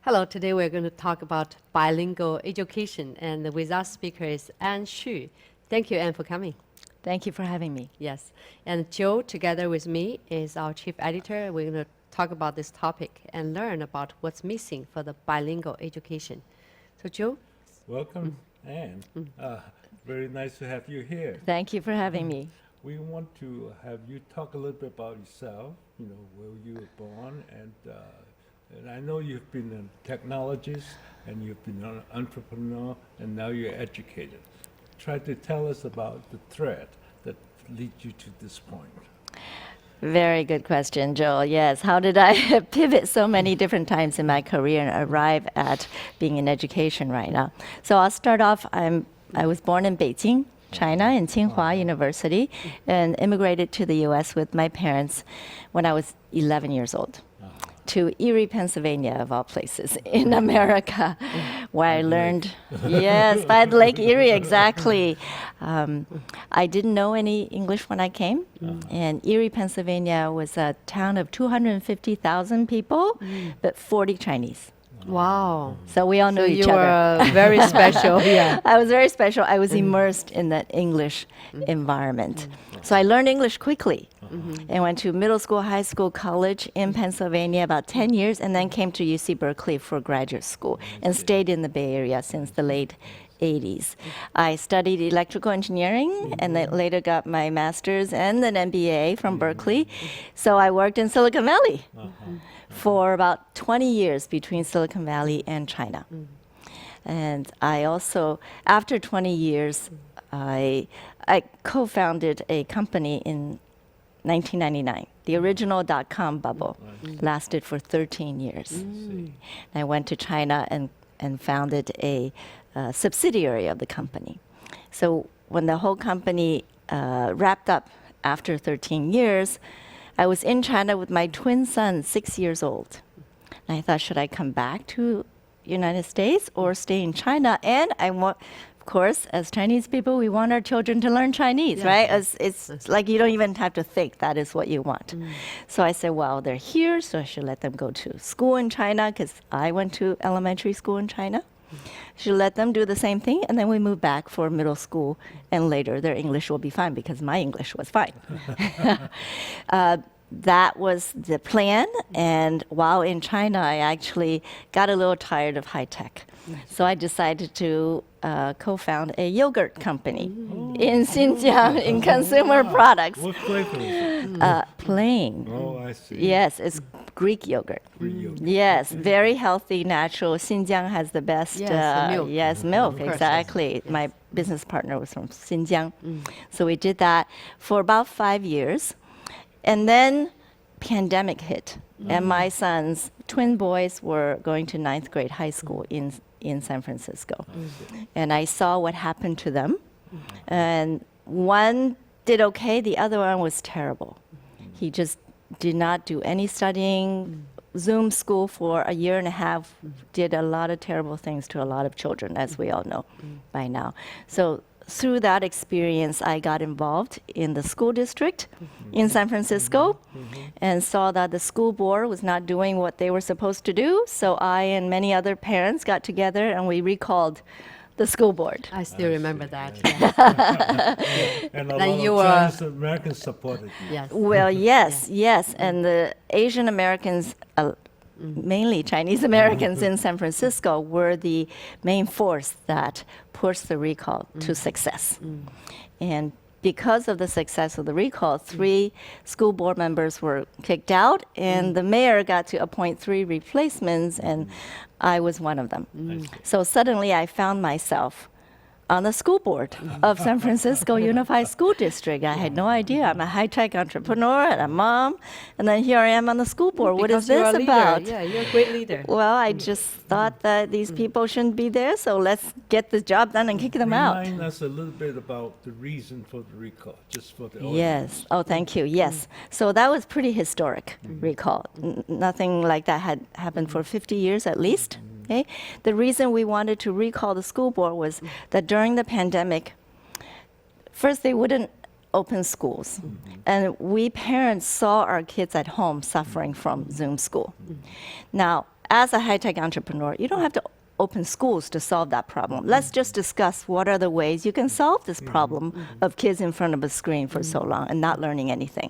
Hello, today we're going to talk about bilingual education, and with our speaker is An Shu. Thank you, Anne, for coming. Thank you for having me. Yes. And Joe, together with me, is our chief editor. We're going to talk about this topic and learn about what's missing for the bilingual education. So, Joe? Welcome, Anne. Very nice to have you here. Thank you for having me. We want to have you talk a little bit about yourself, where you were born, and I know you've been a technologist, and you've been an entrepreneur, and now you're educated. Try to tell us about the thread that leads you to this point. Very good question, Joel. Yes, how did I pivot so many different times in my career and arrive at being in education right now? So I'll start off, I was born in Beijing, China, in Tsinghua University, and immigrated to the US with my parents when I was 11 years old. To Erie, Pennsylvania, of all places, in America, where I learned, yes, by the Lake Erie, exactly. I didn't know any English when I came, and Erie, Pennsylvania was a town of 250,000 people, but 40 Chinese. Wow. So we all know each other. You were very special. Yeah. I was very special. I was immersed in that English environment. So I learned English quickly and went to middle school, high school, college in Pennsylvania about 10 years, and then came to UC Berkeley for graduate school and stayed in the Bay Area since the late 80s. I studied electrical engineering and then later got my master's and an MBA from Berkeley. So I worked in Silicon Valley for about 20 years between Silicon Valley and China. And I also, after 20 years, I co-founded a company in 1999. The original dot-com bubble lasted for 13 years. I went to China and founded a subsidiary of the company. So when the whole company wrapped up after 13 years, I was in China with my twin son, 6 years old. And I thought, should I come back to United States or stay in China? And I want, of course, as Chinese people, we want our children to learn Chinese, right? It's like you don't even have to think that is what you want. So I said, well, they're here, so I should let them go to school in China, because I went to elementary school in China. Should let them do the same thing, and then we move back for middle school, and later their English will be fine because my English was fine. That was the plan, and while in China, I actually got a little tired of high tech. So I decided to co-found a yogurt company in Xinjiang in consumer products. What flavor is it? Plain. Oh, I see. Yes, it's Greek yogurt. Greek yogurt. Yes, very healthy, natural. Xinjiang has the best. Yes, milk. Yes, milk, Of course, exactly. yes. My business partner was from Xinjiang. So we did that for about 5 years. And then pandemic hit. And my sons, twin boys, were going to 9th grade high school in San Francisco. And I saw what happened to them. And one did okay, the other one was terrible. He just did not do any studying, Zoom school for a year and a half, did a lot of terrible things to a lot of children, as we all know by now. So through that experience, I got involved in the school district in San Francisco and saw that the school board was not doing what they were supposed to do. So I and many other parents got together and we recalled the school board. I still remember that. Yeah. And a Then lot you of were- Chinese Americans supported you. Yes. Well, yes. And the Asian Americans, mainly Chinese Americans in San Francisco, were the main force that pushed the recall to success. And because of the success of the recall, 3 school board members were kicked out, and the mayor got to appoint 3 replacements, and I was one of them. So suddenly I found myself on the school board of San Francisco Unified School District. I had no idea. I'm a high-tech entrepreneur and a mom, and then here I am on the school board. What is Because you're a this leader. about? Yeah, you're a great leader. Well, I just thought that these people shouldn't be there, so let's get the job done and kick them out. Remind us a little bit about the reason for the recall, just for the audience. Yes. Oh, thank you. Yes. So that was pretty historic recall. Nothing like that had happened for 50 years at least. Okay? The reason we wanted to recall the school board was that during the pandemic, first they wouldn't open schools. And we parents saw our kids at home suffering from Zoom school. Now, as a high-tech entrepreneur, you don't have to open schools to solve that problem. Let's just discuss what are the ways you can solve this problem of kids in front of a screen for so long and not learning anything.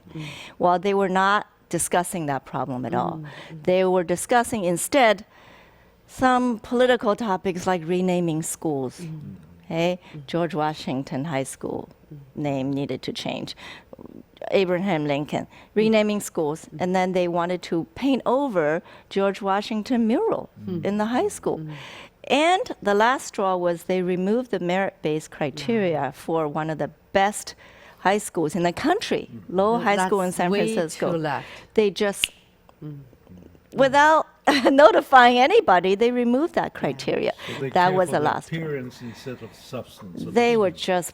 Well, they were not discussing that problem at all. They were discussing instead some political topics like renaming schools. Okay? George Washington High School name needed to change. Abraham Lincoln, renaming schools, and then they wanted to paint over George Washington mural in the high school. And the last straw was they removed the merit-based criteria for one of the best high schools in the country, Lowell High School in San Francisco. Too left. They just, without notifying anybody, they removed that criteria. So they That care was for the the last straw. appearance instead of substance. of They the were student. just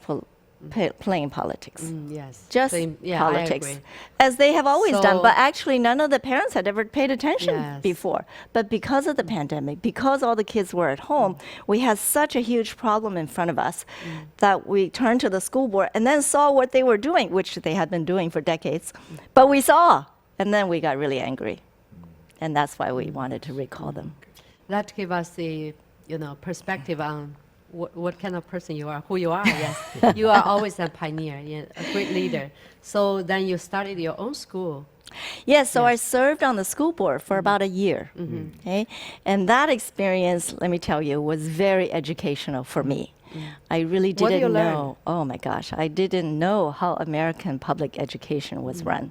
playing politics. Yes. Just So, yeah, politics, I agree. as they have always done. So- But actually, none of the parents had ever paid attention Yes. before. But because of the pandemic, because all the kids were at home, we had such a huge problem in front of us that we turned to the school board and then saw what they were doing, which they had been doing for decades. But we saw, and then we got really angry. And that's why we wanted to recall them. That give us the perspective on what kind of person you are, who you are. Yes, you are always a pioneer, a great leader. So then you started your own school. Yes, so I served on the school board for about a year. Okay? And that experience, let me tell you, was very educational for me. I really What do you didn't learn? know. Oh my gosh, I didn't know how American public education was run.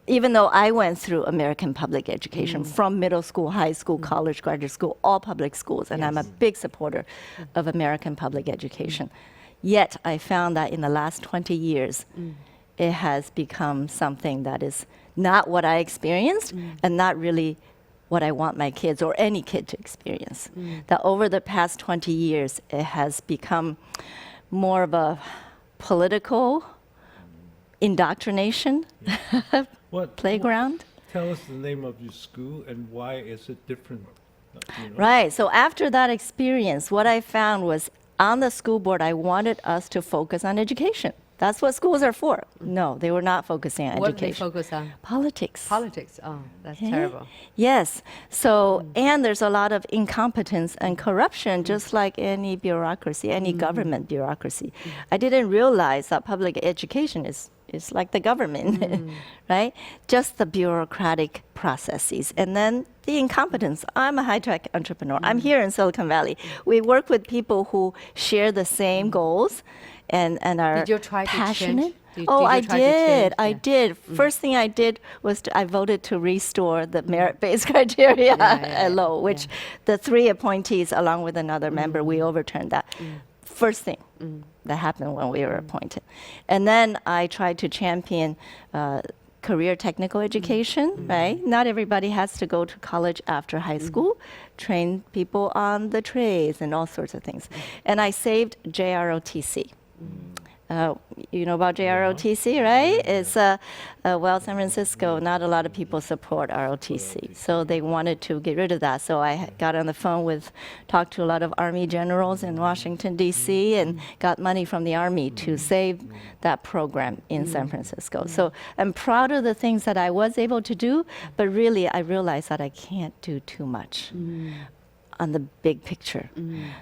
Even though I went through American public education from middle school, high school, college, graduate school, all public schools, and I'm a big supporter of American public education. Yet I found that in the last 20 years, it has become something that is not what I experienced and not really what I want my kids or any kid to experience. That over the past 20 years, it has become more of a political indoctrination What playground. Tell us the name of your school and why is it different? Right. So after that experience, what I found was on the school board, I wanted us to focus on education. That's what schools are for. No, they were not focusing on What do they education. focus on? Politics. Politics. Oh, that's Okay? terrible. Yes. So, and there's a lot of incompetence and corruption, just like any bureaucracy, any government bureaucracy. I didn't realize that public education is like the government, right? Just the bureaucratic processes. And then the incompetence. I'm a high-tech entrepreneur. I'm here in Silicon Valley. We work with people who share the same goals and are Did you try to change? passionate. Did Oh, you I try to change? did. I Yeah. did. First thing I did was I voted to restore the merit-based criteria at Lowell, which the 3 appointees, along with another member, we overturned that. First thing that happened when we were appointed. And then I tried to champion career technical education, right? Not everybody has to go to college after high school. Train people on the trades and all sorts of things. And I saved JROTC. You know about JROTC, right? It's well, San Francisco, not a lot of people support ROTC, so they wanted to get rid of that. So I got on the phone talked to a lot of Army generals in Washington, D.C., and got money from the Army to save that program in San Francisco. So I'm proud of the things that I was able to do, but really I realized that I can't do too much on the big picture.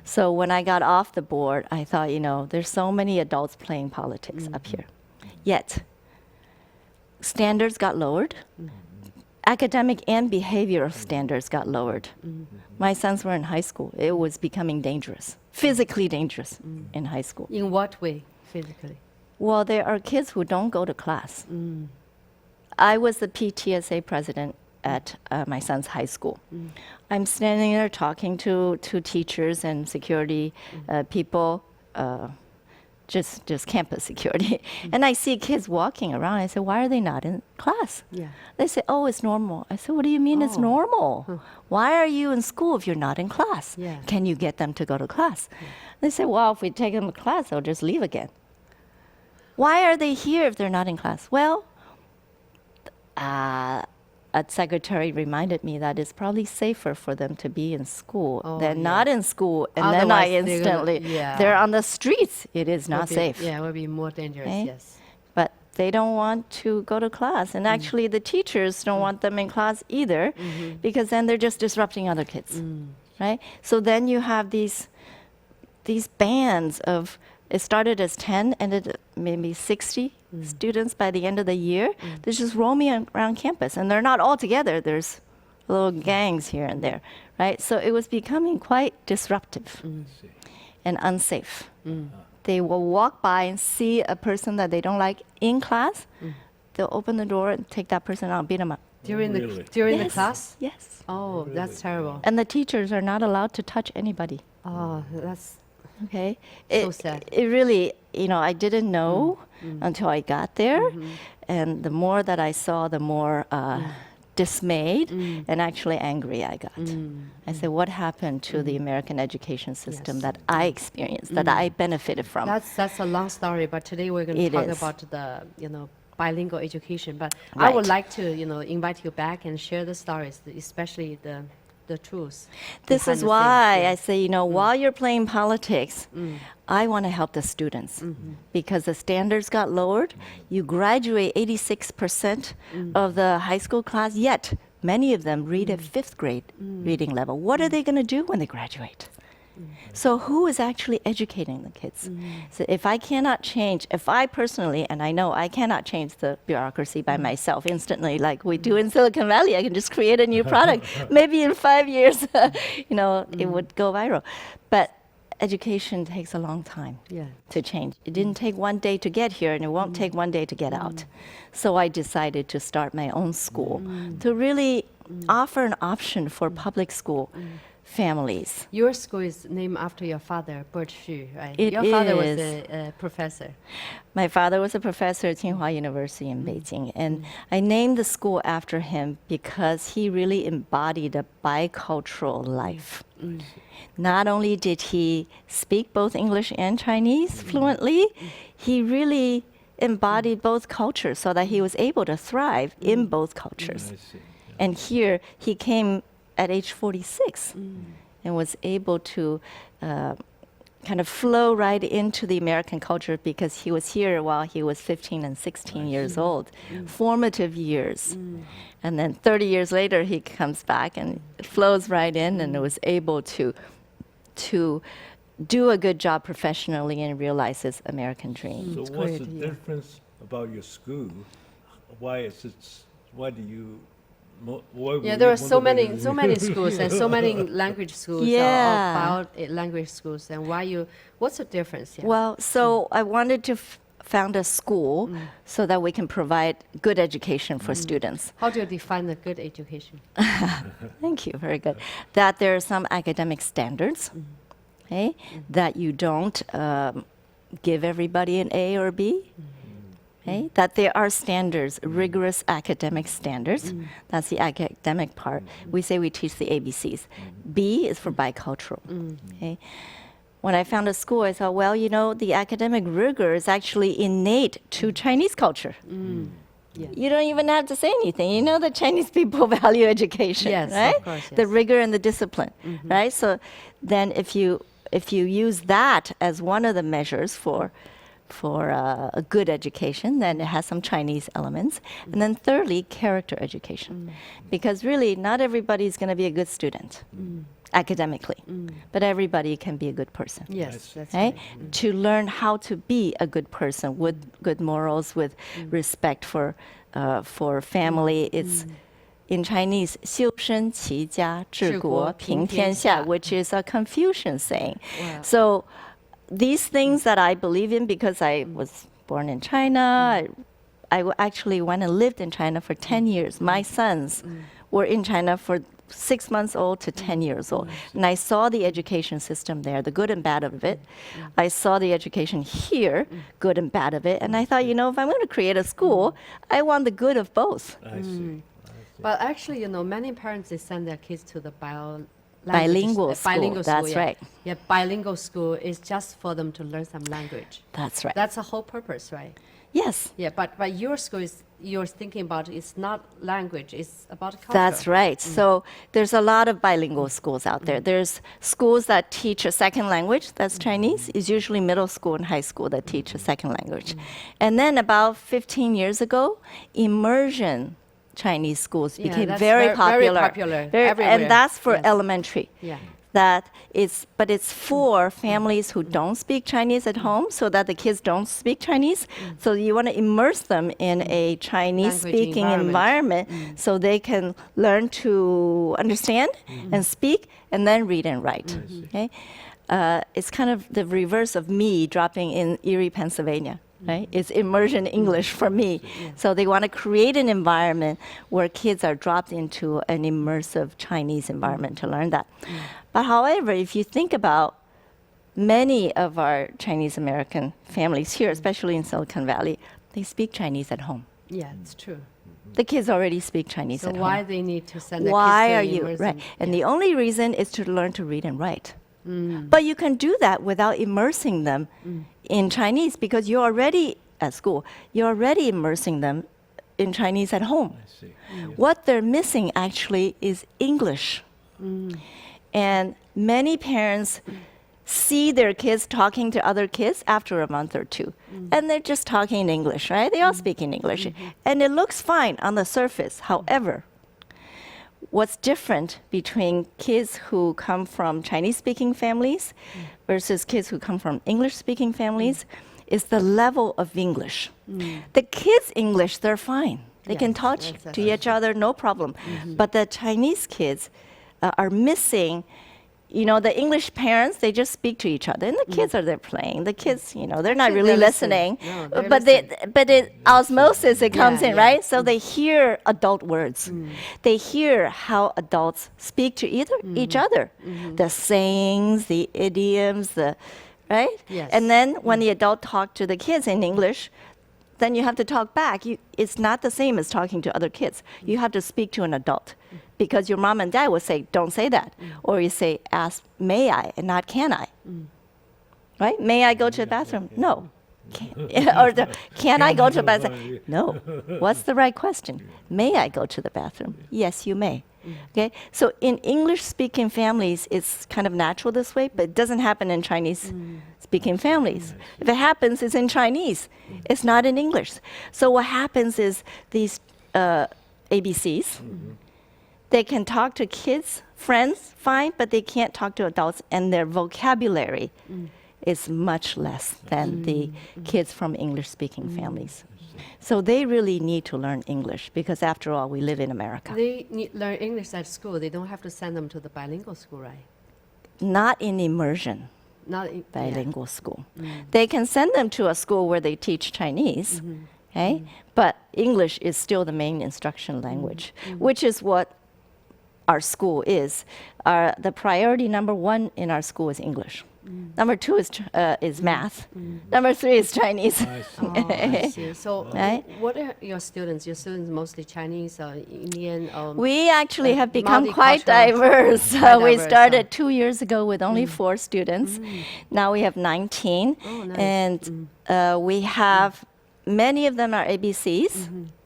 So when I got off the board, I thought, there's so many adults playing politics up here. Yet, standards got lowered. Academic and behavioral standards got lowered. My sons were in high school. It was becoming dangerous, physically dangerous in high school. In what way, physically? Well, there are kids who don't go to class. I was the PTSA president at my son's high school. I'm standing there talking to teachers and security people, just campus security. And I see kids walking around. I said, why are they not in class? Yeah. They say, oh, it's normal. I said, what do you mean it's Oh. normal? Why are you in school if you're not in class? Yeah. Can you get them to go to class? They say, well, if we take them to class, they'll just leave again. Why are they here if they're not in class? Well, a secretary reminded me that it's probably safer for them to be in school Oh, than yeah. not in school. And then I Otherwise, they're gonna- instantly, yeah. they're on the streets. It is not Will be- safe. Yeah, it will be more dangerous, Okay? yes. But they don't want to go to class. And actually, the teachers don't want them in class either, because then they're just disrupting other kids, right? So then you have these bands of, it started as 10, ended at maybe 60 students by the end of the year. They're just roaming around campus, and they're not all together. There's little gangs here and there, right? So it was becoming quite disruptive and unsafe. They will walk by and see a person that they don't like in class. They'll open the door and take that person out and beat them up. During Really? the Yes, class? Yes. Oh, that's terrible. And the teachers are not allowed to touch anybody. Oh, that's Okay. So sad. It really, I didn't know until I got there. And the more that I saw, the more dismayed and actually angry I got. I said, what happened to the American education system Yes. that I experienced, that I benefited from? that's a long story, but today we're going to It talk is. about the bilingual education. But I would Right. like to invite you back and share the stories, especially the truths. This behind is the why scenes. I say, while you're playing politics, I want to help the students because the standards got lowered. You graduate 86% of the high school class, yet many of them read at 5th grade reading level. What are they going to do when they graduate? So who is actually educating the kids? So if I cannot change, if I personally, and I know I cannot change the bureaucracy by myself instantly like we do in Silicon Valley, I can just create a new product. Maybe in 5 years, it would go viral. But education takes a long time Yeah. to change. It didn't take one day to get here, and it won't take one day to get out. So I decided to start my own school to really offer an option for public school families. Your school is named after your father, Bert Shu, right? It Your father was is. a professor. My father was a professor at Tsinghua University in Beijing, and I named the school after him because he really embodied a bicultural life. Not only did he speak both English and Chinese fluently, he really embodied both cultures so that he was able to thrive in both cultures. I see. And here he came at age 46 and was able to kind of flow right into the American culture because he was here while he was 15 and 16 years old, formative years. And then 30 years later, he comes back and flows right in and was able to do a good job professionally and realize his American dream. So It's what's great, the yeah. difference about your school? Why do you? Yeah, there are so many schools and so many language schools Yeah. about language schools. And what's the difference? Yeah. Well, so I wanted to found a school so that we can provide good education for students. How do you define a good education? Thank you, very good. That there are some academic standards, okay, that you don't give everybody an A or B. Okay, that there are standards, rigorous academic standards. That's the academic part. We say we teach the ABCs. B is for bicultural. Okay. When I found a school, I thought, well, the academic rigor is actually innate to Chinese culture. Yeah. You don't even have to say anything. You know that Chinese people value education, Yes, of right? course, The yes. rigor and the discipline, right? So then if you use that as one of the measures for a good education, then it has some Chinese elements. And then thirdly, character education. Because really, not everybody's going to be a good student academically, but everybody can be a good person. Yes, that's Right? right. To learn how to be a good person with good morals, with respect for family. It's in Chinese, 修身齐家治国平天下, which is a Confucian saying. Wow. So these things that I believe in because I was born in China, I actually went and lived in China for 10 years. My sons were in China for 6 months old to 10 years old. And I saw the education system there, the good and bad of it. I saw the education here, good and bad of it. And I thought, if I'm going to create a school, I want the good of both. I see. But actually, many parents, they send their kids to the Bilingual school, bilingual that's yeah. right. Yeah, bilingual school is just for them to learn some language. That's right. That's the whole purpose, right? Yes. Yeah, but your school is, you're thinking about, it's not language, it's about culture. That's right. So there's a lot of bilingual schools out there. There's schools that teach a second language, that's Chinese. It's usually middle school and high school that teach a second language. And then about 15 years ago, immersion Chinese schools Yeah, became that's very popular. Very popular Very- everywhere. and that's for Yes. elementary. Yeah. But it's for families who don't speak Chinese at home, so that the kids don't speak Chinese. So you want to immerse them in a Chinese-speaking Language environment, so they can learn to understand and speak, and then read and write. Okay, it's kind of the reverse of me dropping in Erie, Pennsylvania. Right? It's immersion English for me. So they want to create an environment where kids are dropped into an immersive Chinese environment to learn that. But however, if you think about many of our Chinese American families here, especially in Silicon Valley, they speak Chinese at home. Yeah, it's true. The kids already speak Chinese So at why home. they need to send the Why kids to are you immerse right? them? And the only reason is to learn to read and write. But you can do that without immersing them in Chinese, because you're already at school. You're already immersing them in Chinese at home. I see. What they're missing actually is English. And many parents see their kids talking to other kids after a month or two. And they're just talking in English, right? They all speak in English. And it looks fine on the surface. However, what's different between kids who come from Chinese-speaking families versus kids who come from English-speaking families is the level of English. The kids' English, they're fine. They can Yes, talk that's to each other, no problem. But the Chinese kids are missing, the English parents, they just speak to each other, and the kids are there playing. The kids, they're not Actually, really they listen. listening, No, they but osmosis, it comes Yeah, in, yeah. right? So they hear adult words. They hear how adults speak to each other, the sayings, the idioms, right? Yes. And then when the adult talk to the kids in English, then you have to talk back. It's not the same as talking to other kids. You have to speak to an adult, because your mom and dad will say, "Don't say that," or you say, "Ask, may I, and not can I." Right? May I go to the bathroom? No. Can I go to the bathroom? No. What's the right question? May I go to the bathroom? Yes, you may. Okay. So in English-speaking families, it's kind of natural this way, but it doesn't happen in Chinese-speaking families. If it happens, it's in Chinese. It's not in English. So what happens is these ABCs, they can talk to kids, friends, fine, but they can't talk to adults, and their vocabulary is much less than the kids from English-speaking families. So they really need to learn English, because after all, we live in America. They learn English at school. They don't have to send them to the bilingual school, right? Not in immersion Not in, bilingual school. They can send them to a school where they teach Chinese, okay? But English is still the main instruction language, which is what our school is. The priority number one in our school is English. Number two is math. Number three is Chinese. I see. Oh, I see. So, Right? what are your students? Your students mostly Chinese or Indian? Or We actually have become quite multicultural. diverse. Quite We diverse, started 2 years ago with only 4 students. Now we have 19. Oh, nice. And we have, many of them are ABCs,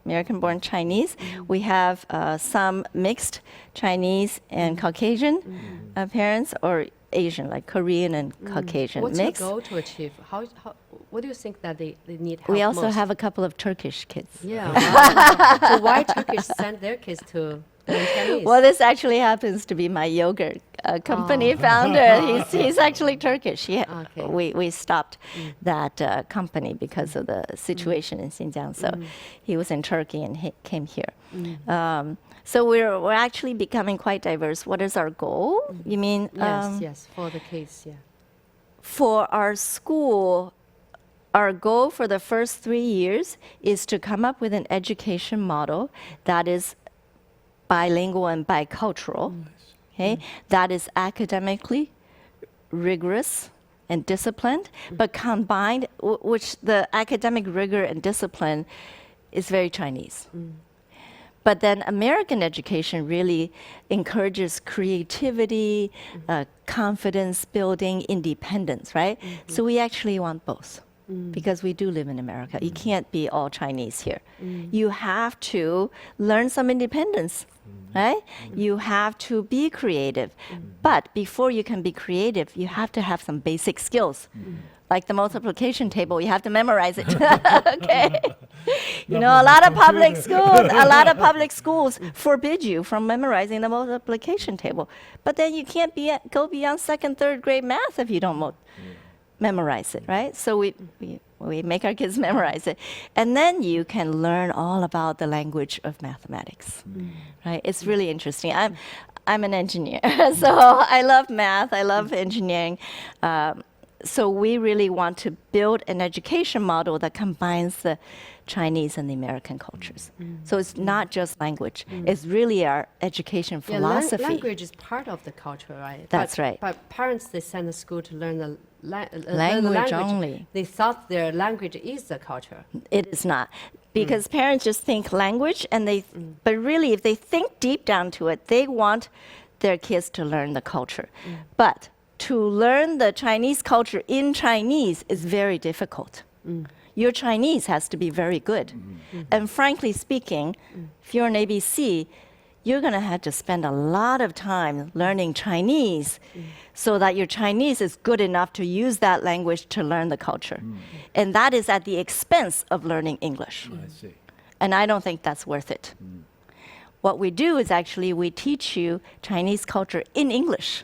American-born Chinese. We have some mixed Chinese and Caucasian parents, or Asian, like Korean and Caucasian What's mix. your goal to achieve? What do you think that they need help We also most? have a couple of Turkish kids. Yeah. Wow. So why Turkish send their kids to learn Chinese? Well, this actually happens to be my yogurt company founder. He's actually Turkish. Okay. We stopped that company because of the situation in Xinjiang. So he was in Turkey and he came here. So we're actually becoming quite diverse. What is our goal? You mean yes, for the kids, yeah. for our school? Our goal for the first 3 years is to come up with an education model that is bilingual and bicultural, okay? That is academically rigorous and disciplined, but combined, which the academic rigor and discipline is very Chinese. But then American education really encourages creativity, confidence building, independence, right? So we actually want both. because we do live in America. You can't be all Chinese here. You have to learn some independence, right? You have to be creative. But before you can be creative, you have to have some basic skills. Like the multiplication table, you have to memorize it. Okay. You know, a lot of public schools forbid you from memorizing the multiplication table. But then you can't go beyond second, third grade math if you don't memorize it, right? So we make our kids memorize it. And then you can learn all about the language of mathematics, right? It's really interesting. I'm an engineer, so I love math, I love engineering. So we really want to build an education model that combines the Chinese and the American cultures. So it's not just language. It's really our education philosophy. Language is part of the culture, right? That's right. But parents, they send the school to learn the Language only. They thought their language is the culture. It is not. Because parents just think language, and but really, if they think deep down to it, they want their kids to learn the culture. But to learn the Chinese culture in Chinese is very difficult. Your Chinese has to be very good. And frankly speaking, if you're an ABC, you're going to have to spend a lot of time learning Chinese so that your Chinese is good enough to use that language to learn the culture. And that is at the expense of learning English. I see. And I don't think that's worth it. What we do is actually we teach you Chinese culture in English.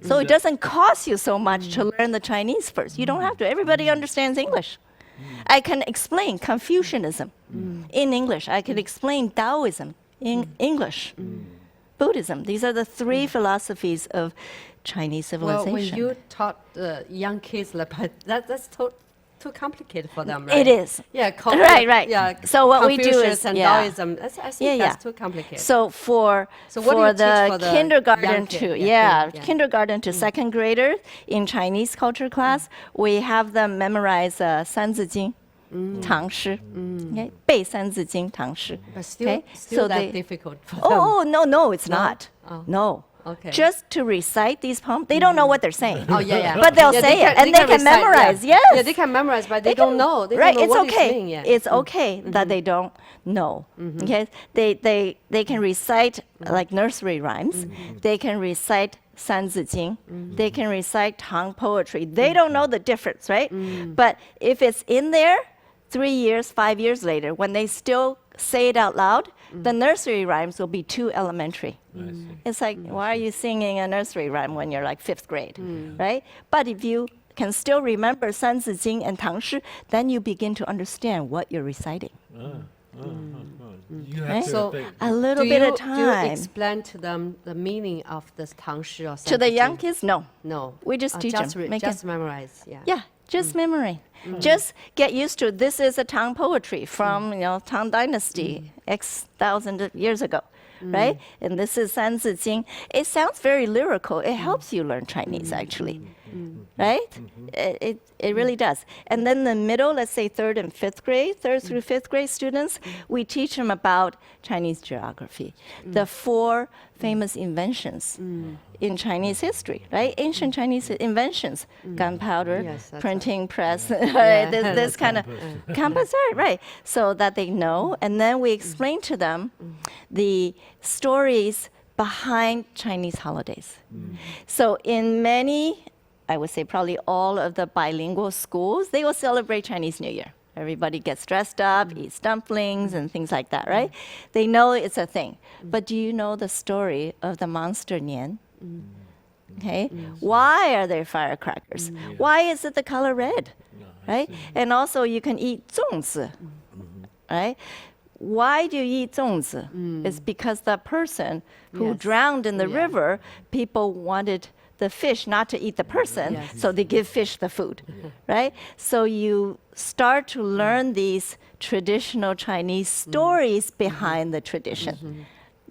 So it doesn't cost you so much to learn the Chinese first. You don't have to. Everybody understands English. I can explain Confucianism in English. I can explain Taoism in English. Buddhism. These are the three philosophies of Chinese civilization. Well, when you taught young kids, that's too complicated for them, right? It is. Yeah, Right. Yeah, So what we do Confucius is- and yeah. Taoism. I think that's too complicated. So for So what do you the teach for the kindergarten young to kid? Yeah. kindergarten to second graders in Chinese culture class, we have them memorize 三字经, 唐诗, okay? 背三字经, 唐诗. But still, Okay? still So that they- difficult for them. Oh, no, it's No? not. Oh. No. Okay. Just to recite these poems, they don't know what they're saying. Oh, yeah. But they'll Yeah, say it, and they can recite, memorize. yeah. Yes. Yeah, they can memorize, but they don't know. They right, don't know it's what okay. it's saying, yeah. It's okay that they don't know. Okay, they can recite like nursery rhymes. They can recite 三字经. They can recite Tang poetry. They don't know the difference, right? But if it's in there, 3 years, 5 years later, when they still say it out loud, the nursery rhymes will be too elementary. I see. It's like, why are you singing a nursery rhyme when you're like 5th grade, right? But if you can still remember 三字经 and 唐诗, then you begin to understand what you're reciting. You Right? have to So, think. A little do bit you, of Do you time. explain to them the meaning of this 唐诗 or To the young 三字经? kids, no. No. We just teach just them. just memorize, yeah. Yeah, just memory. Just get used to this is a Tang poetry from Tang Dynasty X thousand of years ago, right? And this is 三字经. It sounds very lyrical. It helps you learn Chinese actually, right? It really does. And then the middle, let's say third through fifth grade students, we teach them about Chinese geography, the 4 famous inventions in Chinese history, right? Ancient Chinese inventions, gunpowder, Yes, that's printing press, right? Yeah. this kind of compass, right? So that they know, and then we explain to them the stories behind Chinese holidays. So in many, I would say probably all of the bilingual schools, they will celebrate Chinese New Year. Everybody gets dressed up, eats dumplings and things like that, right? They know it's a thing. But do you know the story of the monster Nian? Okay, why are there firecrackers? Why is it the color red? Right? And also you can eat 粽子, right? Why do you eat 粽子? It's because the person who Yes. drowned in the Yeah. river, people wanted the fish not to eat the person, Yes. so they give fish the food, right? So you start to learn these traditional Chinese stories behind the tradition.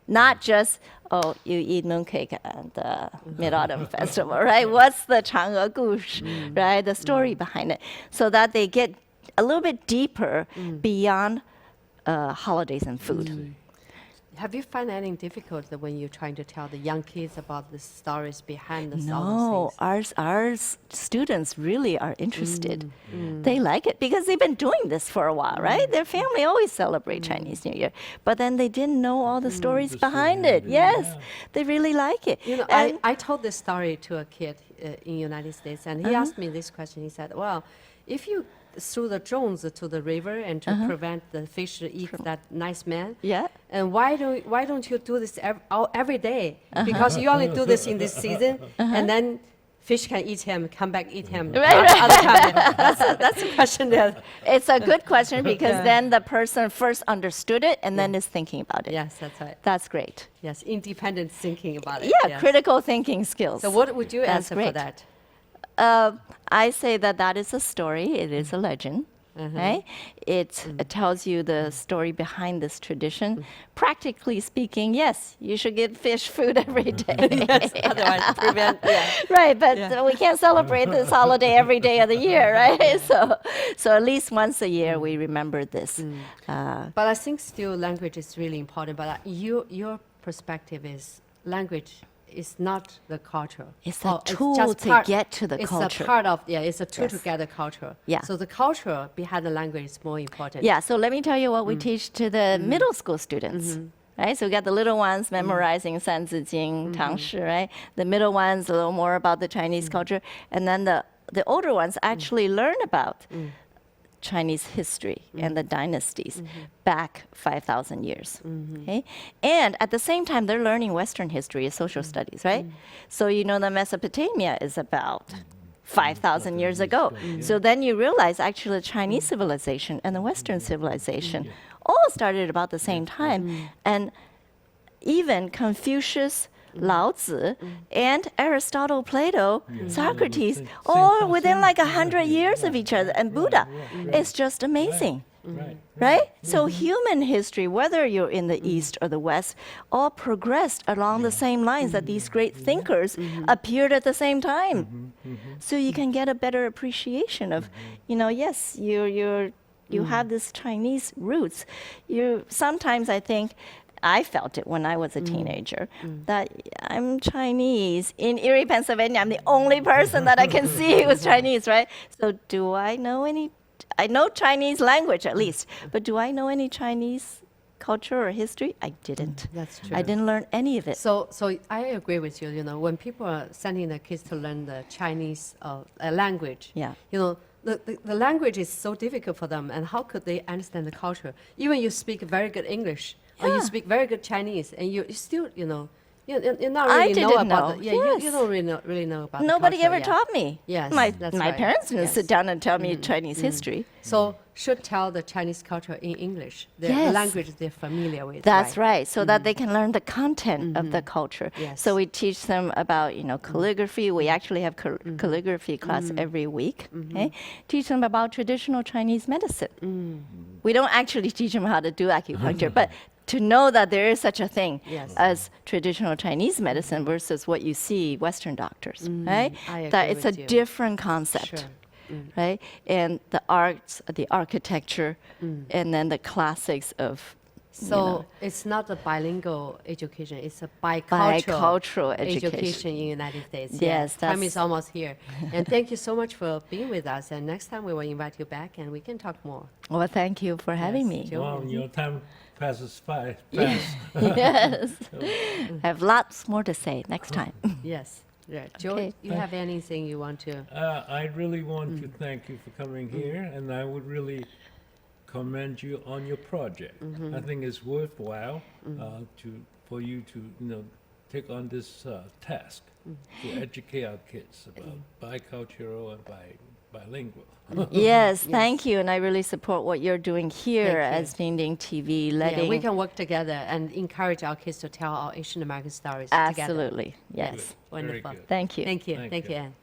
Not just, oh, you eat mooncake at the Mid-Autumn Festival, right? What's the Chang'e 故事, right? The story behind it. So that they get a little bit deeper beyond holidays and food. have you found anything difficult when you're trying to tell the young kids about the stories behind the No, things? our students really are interested. They like it because they've been doing this for a while, right? Their family always celebrate Chinese New Year, but then they didn't know all the stories behind it. Yes, they really like it. You know, And- I told this story to a kid in the United States, and he asked me this question. He said, well, if you threw the drones to the river and to prevent the fish to eat that nice man, yeah. and why don't you do this every day? Because you only do this in this season, and then fish can eat him, come back eat him Right, other time. That's a question that. It's a good question because then the person first understood it and then is thinking about it. Yes, that's right. That's great. Yes, independent thinking about it. Yeah, yes. critical thinking skills. So what would you That's answer for great. that? I say that is a story. It is a legend. Right? It tells you the story behind this tradition. Practically speaking, yes, you should give fish food every day. Otherwise, prevent. Yeah. Right, but we can't celebrate this holiday every day of the year, right? So at least once a year we remember this. But I think still language is really important. But your perspective is language is not the culture. It's a It's tool just to part- get to the it's culture. a part of, it's a tool to Yes. get the culture. Yeah. So the culture behind the language is more important. Yeah, so let me tell you what we teach to the middle school students. Right, so we got the little ones memorizing 三字经, 唐诗, right? The middle ones a little more about the Chinese culture, and then the older ones actually learn about Chinese history and the dynasties back 5,000 years. Okay? And at the same time, they're learning Western history and social studies, right? So you know that Mesopotamia is about 5,000 years ago. So then you realize actually the Chinese civilization and the Western civilization all started about the same time. And even Confucius, Lao Tzu, and Aristotle, Plato, Socrates, all within like 100 years of each other, and Buddha. It's just amazing. Right? So human history, whether you're in the East or the West, all progressed along the same lines that these great thinkers appeared at the same time. So you can get a better appreciation of, yes, you have this Chinese roots. Sometimes I think I felt it when I was a teenager that I'm Chinese. In Erie, Pennsylvania, I'm the only person that I can see who's Chinese, right? So do I know any? I know Chinese language at least, but do I know any Chinese culture or history? I didn't. That's true. I didn't learn any of it. So I agree with you. When people are sending their kids to learn the Chinese language, Yeah. The language is so difficult for them, and how could they understand the culture? Even you speak very good English, or you Yeah. speak very good Chinese, and you still, you're not I really know didn't about know. the, you Yes. don't really know about Nobody the culture, ever taught me. Yes, my that's my right. parents didn't Yes. sit down and tell me Chinese history. So should tell the Chinese culture in English, the Yes. language they're familiar with. That's right. So that they can learn the content of the culture. Yes. So we teach them about, calligraphy. We actually have calligraphy class every week. Okay? Teach them about traditional Chinese medicine. We don't actually teach them how to do acupuncture, but to know that there is such a thing Yes. as traditional Chinese medicine versus what you see Western doctors, right? I That agree it's a with you. different concept. Sure. Right? And the arts, the architecture, and then the classics of So it's not a bilingual education; it's a bicultural, Bicultural education. in the United States. Yes, time is that's- almost here. And thank you so much for being with us. And next time we will invite you back, and we can talk more. Well, thank you for having Yes, me. Joe. Wow, your time passes by fast. Yes. I have lots more to say next time. Yes. Right. Joe, Okay. you have anything you want to? I really want to thank you for coming here, and I would really commend you on your project. I think it's worthwhile for you to take on this task to educate our kids about bicultural and bilingual. Yes, thank you. And I really support what you're doing here Thank you. as Ding TV, Yeah, letting. we can work together and encourage our kids to tell our Asian American stories together. Absolutely. Yes. Yes. Wonderful. good. Thank you. Thank you. Thank Thank you. you, Anne.